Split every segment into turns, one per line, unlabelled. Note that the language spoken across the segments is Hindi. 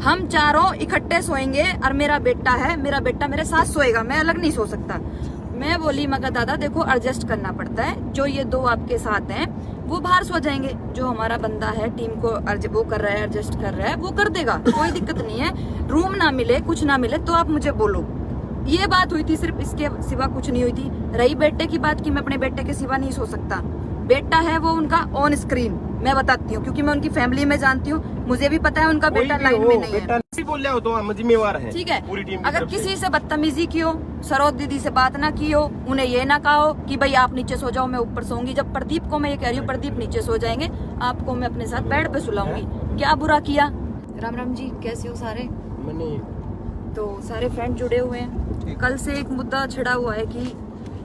हम चारों इकट्ठे सोएंगे और मेरा बेटा है, मेरा बेटा मेरे साथ सोएगा, मैं अलग नहीं सो सकता। मैं बोली मगर दादा देखो एडजस्ट करना पड़ता है, जो ये दो आपके साथ हैं वो बाहर सो जाएंगे, जो हमारा बंदा है टीम को वो कर रहा है, एडजस्ट कर रहा है, वो कर देगा, कोई दिक्कत नहीं है। रूम ना मिले कुछ ना मिले तो आप मुझे बोलो। ये बात हुई थी, सिर्फ इसके सिवा कुछ नहीं हुई थी। रही बेटे की बात की, मैं अपने बेटे के सिवा नहीं सो सकता। बेटा है वो उनका ऑन स्क्रीन, मैं बताती हूँ क्योंकि मैं उनकी फैमिली में जानती हूँ, मुझे भी पता है उनका बेटा लाइन में नहीं है।
बोल रहे हो तो हम जिम्मेवार हैं,
ठीक है।
पूरी टीम
अगर किसी से बदतमीजी की हो, सरोज दीदी से बात ना की हो, उन्हें ये ना कहा हो कि भाई आप नीचे सो जाओ मैं ऊपर सोऊंगी। जब प्रदीप को मैं ये कह रही हूँ प्रदीप नीचे सो जाएंगे, आपको मैं अपने साथ बेड पे सुलाऊंगी, क्या बुरा किया। राम राम जी, कैसे हो सारे? तो सारे फ्रेंड जुड़े हुए हैं। कल से एक मुद्दा छिड़ा हुआ है कि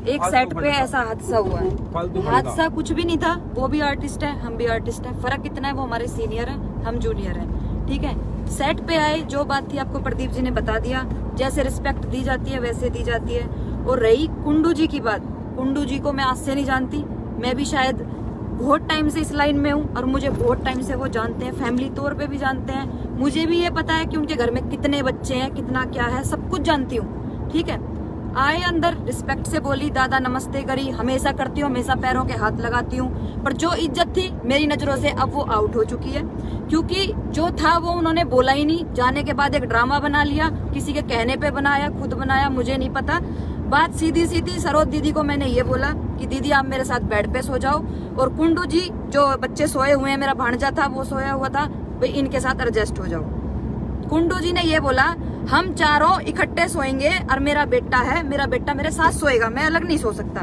एक सेट पे ऐसा हादसा हुआ है। हादसा कुछ भी नहीं था, वो भी आर्टिस्ट है, हम भी आर्टिस्ट है। फर्क इतना है वो हमारे सीनियर है, हम जूनियर है, ठीक है। सेट पे आए, जो बात थी आपको प्रदीप जी ने बता दिया, जैसे रिस्पेक्ट दी जाती है वैसे दी जाती है। और रही कुंडू जी की बात, कुंडू जी को मैं आज से नहीं जानती, मैं भी शायद बहुत टाइम से इस लाइन में हूँ और मुझे बहुत टाइम से वो जानते हैं, फैमिली तौर पे भी जानते हैं। मुझे भी ये पता है कि उनके घर में कितने बच्चे हैं, कितना क्या है, सब कुछ जानती हूँ, ठीक है। आए अंदर, रिस्पेक्ट से बोली, दादा नमस्ते करी, हमेशा करती हूँ, हमेशा पैरों के हाथ लगाती हूँ। पर जो इज्जत थी मेरी नजरों से अब वो आउट हो चुकी है, क्योंकि जो था वो उन्होंने बोला ही नहीं। जाने के बाद एक ड्रामा बना लिया, किसी के कहने पे बनाया, खुद बनाया, मुझे नहीं पता। बात सीधी सीधी सरोज दीदी को मैंने ये बोला कि दीदी आप मेरे साथ बेड पे सो जाओ, और कुंडू जी जो बच्चे सोए हुए हैं, मेरा भांजा था वो सोया हुआ था, भाई इनके साथ एडजस्ट हो जाओ। कुंडू जी ने ये बोला हम चारों इकट्ठे सोएंगे और मेरा बेटा है, मेरा बेटा मेरे साथ सोएगा, मैं अलग नहीं सो सकता।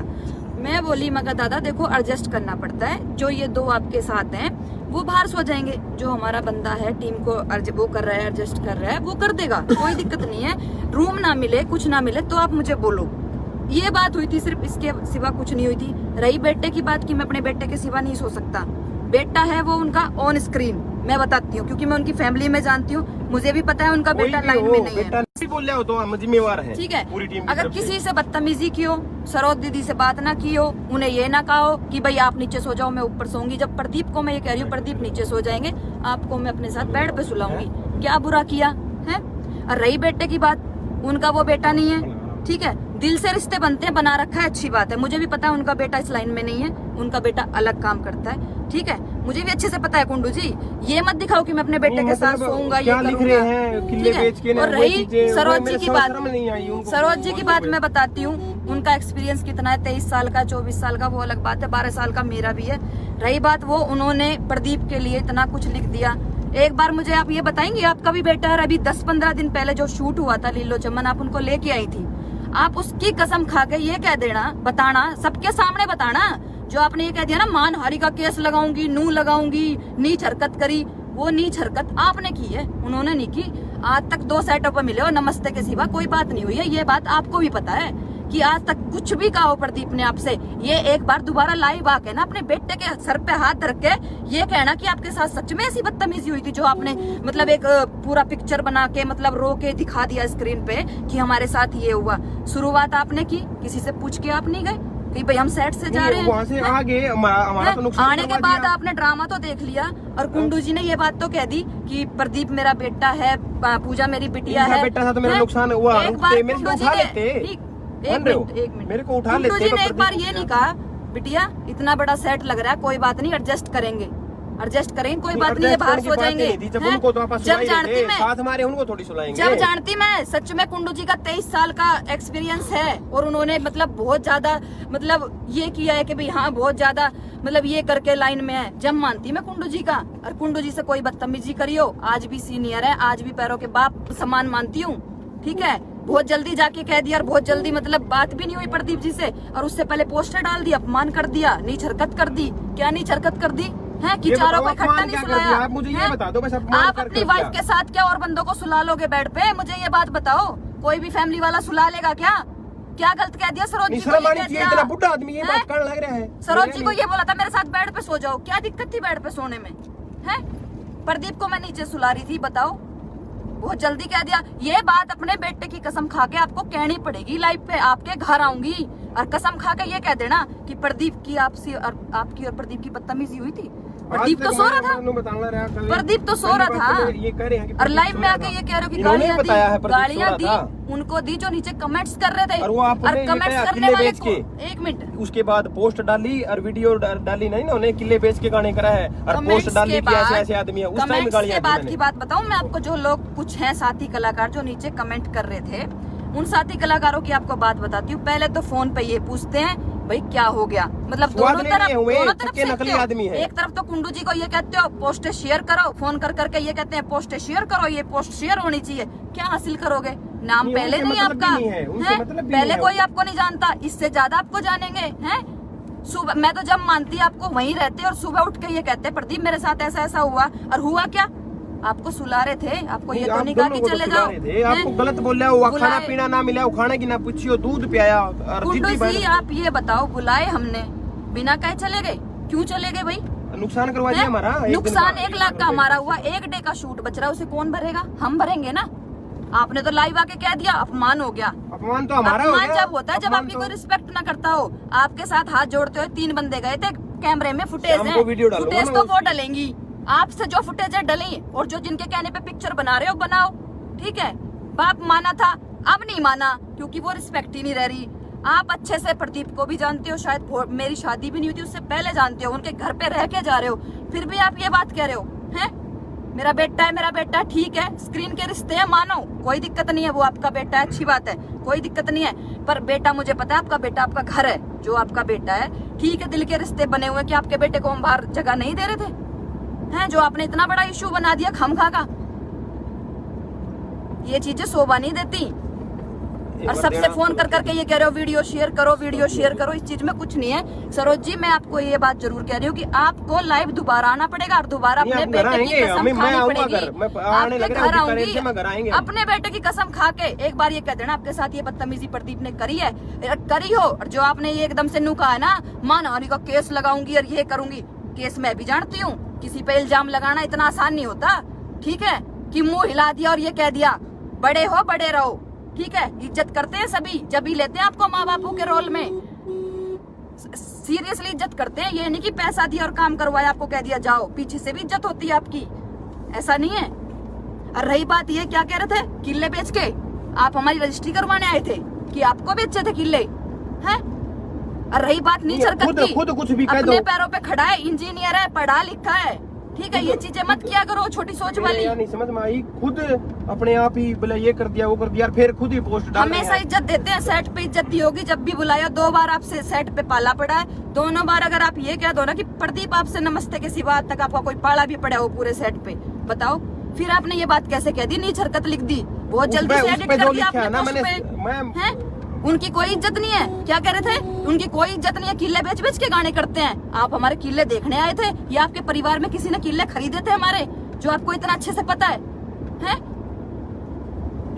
मैं बोली मगर दादा देखो एडजस्ट करना पड़ता है, जो ये दो आपके साथ हैं वो बाहर सो जाएंगे, जो हमारा बंदा है टीम को वो कर रहा है, एडजस्ट कर रहा है, वो कर देगा, कोई दिक्कत नहीं है। रूम ना मिले कुछ ना मिले तो आप मुझे बोलो। ये बात हुई थी, सिर्फ इसके सिवा कुछ नहीं हुई थी। रही बेटे की बात की, मैं अपने बेटे के सिवा नहीं सो सकता। बेटा है वो उनका ऑन स्क्रीन, मैं बताती हूँ क्योंकि मैं उनकी फैमिली में जानती हूँ, मुझे भी पता है उनका बेटा लाइन में नहीं है।
बोल रहे हो तो हम जिम्मेवार हैं,
ठीक है।
पूरी टीम
अगर किसी से बदतमीजी की हो, सरोज दीदी से बात ना की हो, उन्हें ये ना कहा हो कि भाई आप नीचे सो जाओ मैं ऊपर सोऊंगी। जब प्रदीप को मैं ये कह रही हूँ प्रदीप नीचे सो जाएंगे, आपको मैं अपने साथ बेड पे सुलाऊंगी, क्या बुरा किया है। और रही बेटे की बात, उनका वो बेटा नहीं है, ठीक है। दिल से रिश्ते बनते हैं, बना रखा है, अच्छी बात है। मुझे भी पता है उनका बेटा इस लाइन में नहीं है, उनका बेटा अलग काम करता है, ठीक है। मुझे भी अच्छे से पता है कुंडू जी, ये मत दिखाओ कि मैं अपने बेटे के साथ सोऊंगा, ये करूंगा, ठीक है। और रही सरोज जी की बात, सरोज जी की बात मैं बताती हूँ, उनका एक्सपीरियंस कितना है, 23 साल का, 24 साल का, वो अलग बात है, 12 साल का मेरा भी है। रही बात वो उन्होंने प्रदीप के लिए इतना कुछ लिख दिया। एक बार मुझे आप ये बताएंगे, आपका भी बेटा है, अभी 10-15 दिन पहले जो शूट हुआ था लीलो चमन, आप उनको लेके आई थी, आप उसकी कसम खा के ये कह देना, बताना, सबके सामने बताना, जो आपने ये कह दिया ना मानहानि का केस लगाऊंगी, नू लगाऊंगी, नीच हरकत करी, वो नीच हरकत आपने की है, उन्होंने नहीं की। आज तक 2 सेटों पर मिले और नमस्ते के सिवा कोई बात नहीं हुई है, ये बात आपको भी पता है कि आज तक कुछ भी कहा हो प्रदीप ने आपसे। ये एक बार दोबारा लाइव आके ना अपने बेटे के सर पे हाथ रख के ये कहना कि आपके साथ सच में ऐसी बदतमीजी हुई थी, जो आपने मतलब एक पूरा पिक्चर बना के मतलब रो के दिखा दिया स्क्रीन पे कि हमारे साथ ये हुआ। शुरुआत आपने की, किसी से पूछ के आप नहीं गए कि भाई हम सेट से जा रहे हैं,
वहाँ से आगे हमारा तो नुकसान
आने के बाद आपने ड्रामा तो देख लिया। और कुंडू जी ने ये बात तो कह दी कि प्रदीप मेरा बेटा है, पूजा मेरी बिटिया है,
बेटा था तो मेरा नुकसान हुआ।
एक बार कुंडू जी ने एक मिनट
मेरे को उठा लेते,
कुंडू जी ने एक बार ये नहीं कहा बिटिया इतना बड़ा सेट लग रहा है, कोई बात नहीं एडजस्ट करेंगे, एडजस्ट करेंगे, कोई बात नहीं है, बाहर सो जाएंगे। जब जानती मैं
साथ हमारे उनको थोड़ी सुलाएंगे,
जब जानती मैं सच में कुंडू जी का 23 साल का एक्सपीरियंस है, और उन्होंने मतलब बहुत ज्यादा मतलब ये किया है कि भाई हाँ बहुत ज्यादा मतलब ये करके लाइन में है, जब मानती मैं कुंडू जी का। और कुंडू जी से कोई बदतमीजी करियो, आज भी सीनियर है, आज भी पैरों के बाप समान मानती हूँ, ठीक है। बहुत जल्दी जाके कह दिया और बहुत जल्दी मतलब बात भी नहीं हुई प्रदीप जी से, और उससे पहले पोस्टर डाल दिया, अपमान कर दिया, नीच हरकत कर दी। क्या नीच हरकत कर दी है कि चारों को इकट्ठा नहीं सुलाया?
आप मुझे ये बता दो, बस
आप अपनी वाइफ के साथ क्या और बंदों को सुला लोगे बेड पे? मुझे ये बात बताओ, कोई भी फैमिली वाला सुला लेगा क्या? क्या गलत कह दिया सरोज जी को?
इतना बुढ़ा आदमी ये बात करने लग रहा है।
सरोज जी को ये बोला था मेरे साथ बेड पे सो जाओ, क्या दिक्कत थी बेड पे सोने में? है प्रदीप को मैं नीचे सुला रही थी, बताओ, बहुत जल्दी कह दिया। ये बात अपने बेटे की कसम खा के आपको कहनी पड़ेगी, लाइव पे आपके घर आऊंगी और कसम खा के ये कह देना कि प्रदीप की आपसी और आपकी और प्रदीप की बदतमीजी हुई थी। प्रदीप तो सो रहा था, प्रदीप तो सो रहा था।
ये कह रहे हैं कि
और लाइव में आके ये कह रहे हो कि
इन्होंने
गालियां दी,
बताया है प्रदीप
गालियां
सो
दी
रहा था।
उनको दी जो नीचे कमेंट्स कर रहे थे।
और वो आपने ये
कमेंट्स
कहा,
करने
किले
वाले
बेच
को
के।
1 मिनट
उसके बाद पोस्ट डाली और वीडियो डाली नहीं ना, उन्हें किले बेच के गाने करा है और पोस्ट डाली कि ऐसे ऐसे आदमी है। उस टाइम गालियां दी मैंने।
की बात बताऊं मैं आपको, जो लोग कुछ हैं साथी कलाकार जो नीचे कमेंट कर रहे थे, उन साथी कलाकारों की आपको बात बताती हूँ। पहले तो फोन पे ये पूछते हैं भाई क्या हो गया, मतलब दोनों तरफ
नकली आदमी है।
एक तरफ तो कुंडू जी को ये कहते हो पोस्ट शेयर करो, फोन कर करके ये कहते हैं पोस्ट शेयर करो, ये पोस्ट शेयर होनी चाहिए। क्या हासिल करोगे? नाम पहले नहीं आपका है, पहले कोई आपको नहीं जानता, इससे ज्यादा आपको जानेंगे हैं। सुबह मैं तो जब मानती आपको वहीं रहते और सुबह उठ के ये कहते प्रदीप मेरे साथ ऐसा ऐसा हुआ, और हुआ क्या? आपको सुला रहे थे, आपको ये तो नहीं कहा कि चले जाओ।
आपको गलत बोल रहा हुआ, खाना पीना ना मिला, खाने की ना पूछियो, दूध पियाया।
कुंडू जी आप ये बताओ, बुलाए हमने बिना कहे चले गए, क्यों चले गए भाई?
नुकसान करवा दिया हमारा।
नुकसान 1 लाख का हमारा हुआ, 1 डे का शूट बच रहा है, उसे कौन भरेगा? हम भरेंगे ना। आपने तो लाइव आके कह दिया, अपमान हो गया।
अपमान तो हमारा हो
अपमान
गया।
जब होता है जब आपकी कोई रिस्पेक्ट ना करता हो। आपके साथ हाथ जोड़ते हुए 3 बंदे गए थे, कैमरे में फुटेज है, फुटेज तो वो डलेंगी आपसे, जो फुटेज है डली, और जो जिनके कहने पे पिक्चर बना रहे हो बनाओ, ठीक है। बाप माना था, अब नहीं माना, क्योंकि वो रिस्पेक्ट ही नहीं रह रही। आप अच्छे से प्रदीप को भी जानते हो, शायद मेरी शादी भी नहीं हुई थी उससे पहले जानते हो, उनके घर पे रह के जा रहे हो, फिर भी आप ये बात कह रहे हो हैं मेरा बेटा है, मेरा बेटा है। ठीक है, स्क्रीन के रिश्ते हैं, मानो कोई दिक्कत नहीं है, वो आपका बेटा है, अच्छी बात है, कोई दिक्कत नहीं है। पर बेटा मुझे पता है, आपका बेटा आपका घर है, जो आपका बेटा है, ठीक है, दिल के रिश्ते बने हुए कि आपके बेटे को हम बाहर जगह नहीं दे रहे थे हैं, जो आपने इतना बड़ा इशू बना दिया खमखा का। ये चीजें शोभा नहीं देती। और सबसे फोन कर करके ये कह रहे हो वीडियो शेयर करो, वीडियो शेयर करो, इस चीज में कुछ नहीं है। सरोज जी मैं आपको ये बात जरूर कह रही हूँ कि आपको लाइव दोबारा आना पड़ेगा और दोबारा अपने बेटे की कसम खानी पड़ेगी। आपके घर आऊंगी, अपने बेटे की कसम खा के एक बार ये कह देना आपके साथ ये बदतमीजी प्रदीप ने करी है, करी हो, और जो आपने ये एकदम से नुका है ना, मानहानि का केस लगाऊंगी और ये करूंगी। केस मैं भी जानती हूँ, किसी पे इल्जाम लगाना इतना आसान नहीं होता, ठीक है, कि मुंह हिला दिया और ये कह दिया बड़े हो बड़े रहो, ठीक है। इज्जत करते हैं सभी, जब ही लेते हैं आपको माँ बापू के रोल में, सीरियसली इज्जत करते हैं। ये नहीं कि पैसा दिया और काम करवाया, आपको कह दिया जाओ, पीछे से भी इज्जत होती है आपकी, ऐसा नहीं है। और रही बात ये, क्या कह रहे थे, किले बेच के आप हमारी रजिस्ट्री करवाने आए थे कि आपको बेचे थे किले हैं? और रही बात नीच हरकत की,
खुद कुछ भी
अपने पैरों पे खड़ा है, इंजीनियर है, पढ़ा लिखा है, ठीक है, ये चीजें मत किया करो छोटी सोच वाली।
नहीं समझ में आई, खुद अपने आप ही बोले ये कर दिया वो कर दिया, फिर खुद ही पोस्ट डाल रहे हैं।
हमेशा इज्जत देते हैं, सेट पे इज्जत दी होगी, जब भी बुलाया 2 बार आपसे सेट पे पाला पड़ा है, दोनों बार अगर आप ये कह दो ना कि प्रदीप आपसे नमस्ते के सिवा आज तक आपका कोई पाला भी पड़ा हो पूरे सेट पे, बताओ फिर आपने ये बात कैसे कह दी, नीच हरकत लिख दी, बहुत जल्दी से एडिट कर दिया आपने। उनकी कोई इज्जत नहीं है, क्या कह रहे थे, उनकी कोई इज्जत नहीं है, किले बेच बेच के गाने करते हैं। आप हमारे किले देखने आए थे या आपके परिवार में किसी ने किले खरीदे थे हमारे, जो आपको इतना अच्छे से पता है?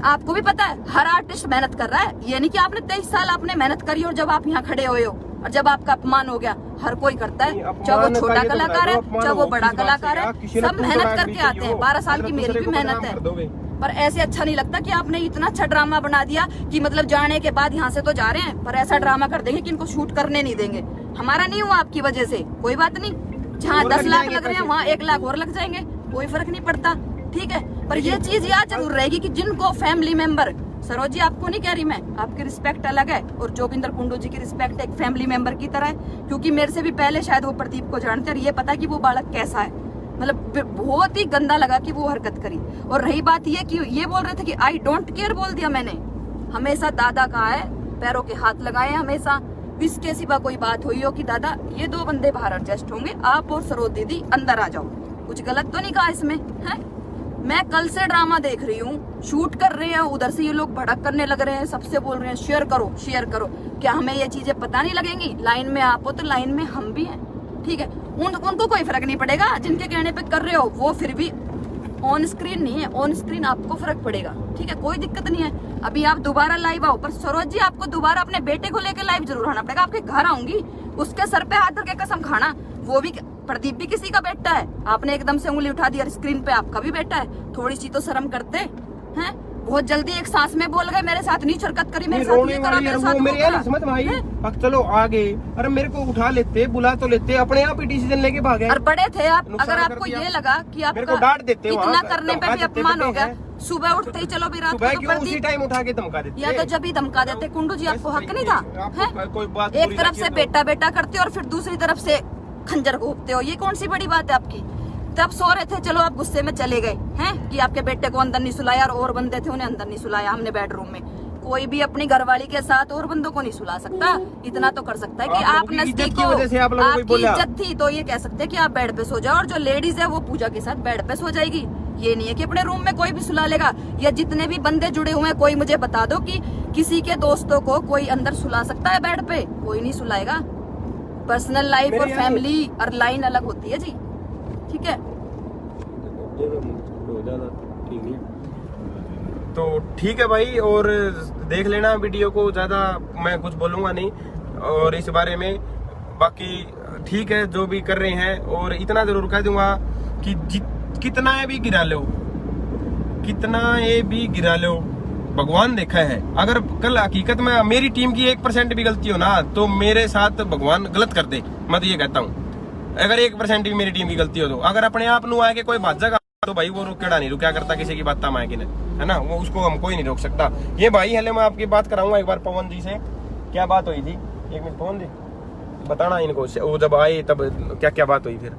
आपको भी पता है हर आर्टिस्ट मेहनत कर रहा है, ये नहीं कि आपने 23 साल आपने मेहनत करी और जब आप यहाँ खड़े हुए हो और जब आपका अपमान हो गया, हर कोई करता है, चाहे वो छोटा कलाकार है चाहे वो बड़ा कलाकार है, सब मेहनत करके आते हैं। 12 साल की मेरी भी मेहनत है, पर ऐसे अच्छा नहीं लगता कि आपने इतना अच्छा ड्रामा बना दिया कि मतलब जाने के बाद यहाँ से तो जा रहे हैं, पर ऐसा ड्रामा कर देंगे कि इनको शूट करने नहीं देंगे। हमारा नहीं हुआ आपकी वजह से, कोई बात नहीं, जहाँ 10 लाख लग रहे हैं वहाँ 1 लाख और लग जाएंगे, कोई फर्क नहीं पड़ता, ठीक है। पर ये चीज याद जरूर रहेगी कि जिनको फैमिली मेंबर, सरोज जी आपको नहीं कह रही मैं, आपकी रिस्पेक्ट अलग है और जोगिंदर कुंडू जी की रिस्पेक्ट एक फैमिली मेंबर की तरह है, क्योंकि मेरे से भी पहले शायद वो प्रदीप को जानते और ये पता कि वो बालक कैसा है, मतलब बहुत ही गंदा लगा कि वो हरकत करी। और रही बात ये कि ये बोल रहे थे कि आई डोंट केयर बोल दिया मैंने, हमेशा दादा कहा है, पैरों के हाथ लगाए हमेशा, इसके सिवा कोई बात हुई हो कि दादा ये 2 बंदे बाहर एडजस्ट होंगे, आप और सरोज दीदी अंदर आ जाओ, कुछ गलत तो नहीं कहा इसमें है? मैं कल से ड्रामा देख रही हूँ, शूट कर रहे हैं, उधर से ये लोग भड़क करने लग रहे हैं, सबसे बोल रहे हैं शेयर करो शेयर करो। क्या हमें ये चीजें पता नहीं लगेंगी? लाइन में आप हो तो लाइन में हम भी हैं, ठीक है। उनको कोई फर्क नहीं पड़ेगा, जिनके कहने पे कर रहे हो वो फिर भी ऑन स्क्रीन नहीं है, ऑन स्क्रीन आपको फर्क पड़ेगा, ठीक है, कोई दिक्कत नहीं है। अभी आप दोबारा लाइव आओ, पर सरोज जी आपको दोबारा अपने बेटे को लेकर लाइव जरूर आना पड़ेगा। आपके घर आऊंगी, उसके सर पे हाथ रख के कसम खाना, वो भी प्रदीप भी किसी का बेटा है, आपने एकदम से उंगली उठा दी और स्क्रीन पे आपका भी बेटा है, थोड़ी सी तो शर्म करते हैं। बहुत जल्दी एक सांस में बोल गए, मेरे साथ नहीं हरकत करी, मेरे साथ
रोने
ये करा,
वाली
मेरे
है
साथ
वो,
वो
मेरे
करा।
समझ भाई। अब चलो आगे, अरे मेरे को उठा लेते, बुला तो लेते, अपने आप ही डिसीजन लेके भागे।
और बड़े थे आप,
नुकसान
अगर
कर
आपको
दिया।
ये लगा कि
मेरे को
आपका
डांट देते
इतना
वहाँ,
करने पे
धमका
भी
देते,
अपमान हो
बड़े
गया,
हैं।
सुबह उठते ही चलो भी रात
सुबह
को
क्यों
तो
उसी टाइम उठा के धमका देते?
या तो जब ही धमका देते कुंडू जी, आपको हक नहीं था?
आपको
हैं?
कोई बात
एक
बुरी
तरफ
लगी
से
तो-
बेटा बेटा करते हो और फिर दूसरी तरफ से खंजर घोपते हो, ये कौन सी बड़ी बात है आपकी? तब सो रहे थे, चलो आप गुस्से में चले गए हैं कि आपके बेटे को अंदर नहीं सुलाया, और बंदे थे उन्हें अंदर नहीं सुलाया हमने बेडरूम में। कोई भी अपनी घरवाली के साथ और बंदों को नहीं सुला सकता, इतना तो कर सकता है कि
आप लोगों
आप
की
नजदीक
इज्जत की
हो,
वजह से आप लोगों को
आपकी
बोला।
इज्जत थी तो ये कह सकते हैं कि आप बेड पे सो जाओ, और जो लेडीज है वो पूजा के साथ बेड पे सो जाएगी। ये नहीं है कि अपने रूम में कोई भी सुला लेगा। या जितने भी बंदे जुड़े हुए हैं, कोई मुझे बता दो कि किसी के दोस्तों को कोई अंदर सुला सकता है बेड पे? कोई नहीं सुलाएगा। पर्सनल लाइफ और
मेरे यहाँ-
फैमिली और लाइन अलग होती है जी, ठीक है?
तो ठीक है भाई, और देख लेना वीडियो को, ज्यादा मैं कुछ बोलूंगा नहीं और इस बारे में। बाकी ठीक है जो भी कर रहे हैं, और इतना जरूर कह दूंगा कि कितना ये भी गिरा लो, कितना ये भी गिरा लो, भगवान देखा है। अगर कल हकीकत में मेरी टीम की 1% भी गलती हो ना, तो मेरे साथ भगवान गलत कर दे, मैं तो ये कहता हूँ। अगर 1% भी मेरी टीम की गलती हो तो, अगर अपने आप नु आके कोई भाग जाएगा तो भाई वो रुकेड़ा नहीं रुका करता किसी की बात माए कि है ना, वो उसको हम कोई नहीं रोक सकता। ये भाई हले मैं आपकी बात कराऊंगा एक बार पवन जी से, क्या बात हुई थी। एक मिनट पवन जी बताना इनको, वो जब आए तब क्या क्या बात हुई फिर।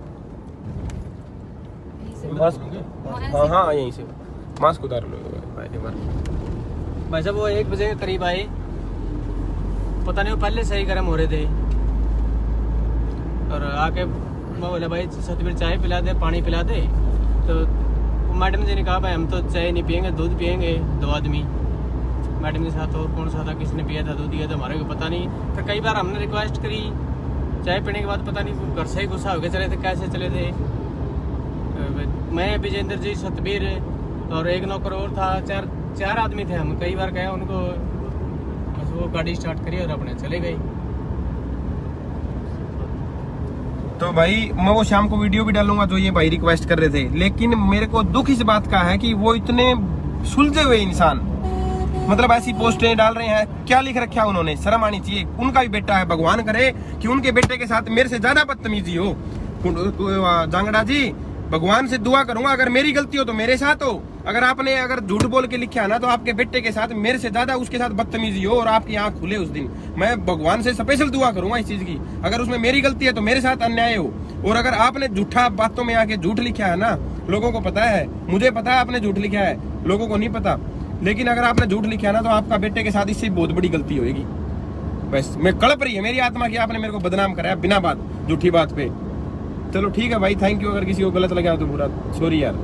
मास्क, हाँ हाँ यहीं से मास्क उतार लो
भाई साहब। वो 1 बजे के करीब आए, पता नहीं वो पहले से ही गर्म हो रहे थे, और आके मैं बोला भाई सतबीर चाय पिला दे, पानी पिला दे। तो मैडम जी ने कहा भाई हम तो चाय नहीं पियेंगे, दूध पियेंगे 2 आदमी। मैडम के साथ और कौन सा था, किसने पिया था, दूध दिया था, हमारे को पता नहीं। फिर कई बार हमने रिक्वेस्ट करी, चाय पीने के बाद पता नहीं वो घर से ही गुस्सा हो गए चले थे, कैसे चले थे। मैं, विजेंद्र जी, सतबीर और एक नौकर और था, चार आदमी थे हम। कई बार गए उनको, बस वो गाड़ी स्टार्ट करी और अपने चले गए।
तो भाई मैं वो शाम को वीडियो भी डालूंगा जो ये भाई रिक्वेस्ट कर रहे थे, लेकिन मेरे को दुख इस बात का है कि वो इतने सुलझे हुए इंसान, मतलब ऐसी पोस्टें डाल रहे हैं। क्या लिख रखा है उन्होंने, शर्म आनी चाहिए। उनका भी बेटा है, भगवान करे कि उनके बेटे के साथ मेरे से ज्यादा बदतमीजी हो। जांगड़ा जी, भगवान से दुआ करूंगा अगर मेरी गलती हो तो मेरे साथ हो, अगर झूठ बोल के लिखा है ना तो आपके बेटे के साथ मेरे से ज्यादा उसके साथ बदतमीजी हो और आपकी आंख खुले उस दिन। मैं भगवान से स्पेशल दुआ करूंगा इस चीज की। अगर उसमें मेरी गलती है तो मेरे साथ अन्याय हो, और अगर आपने झूठा बातों में आके झूठ लिखा है ना, लोगों को पता है, मुझे पता है आपने झूठ लिखा है, लोगों को नहीं पता। लेकिन अगर आपने झूठ लिखा है ना तो आपका बेटे के साथ इससे बहुत बड़ी गलती होगी। बस मैं कड़प रही है मेरी आत्मा की, आपने मेरे को बदनाम कराया बिना बात, झूठी बात पे। चलो ठीक है भाई, थैंक यू। अगर किसी को गलत लगा तो बुरा, सॉरी यार।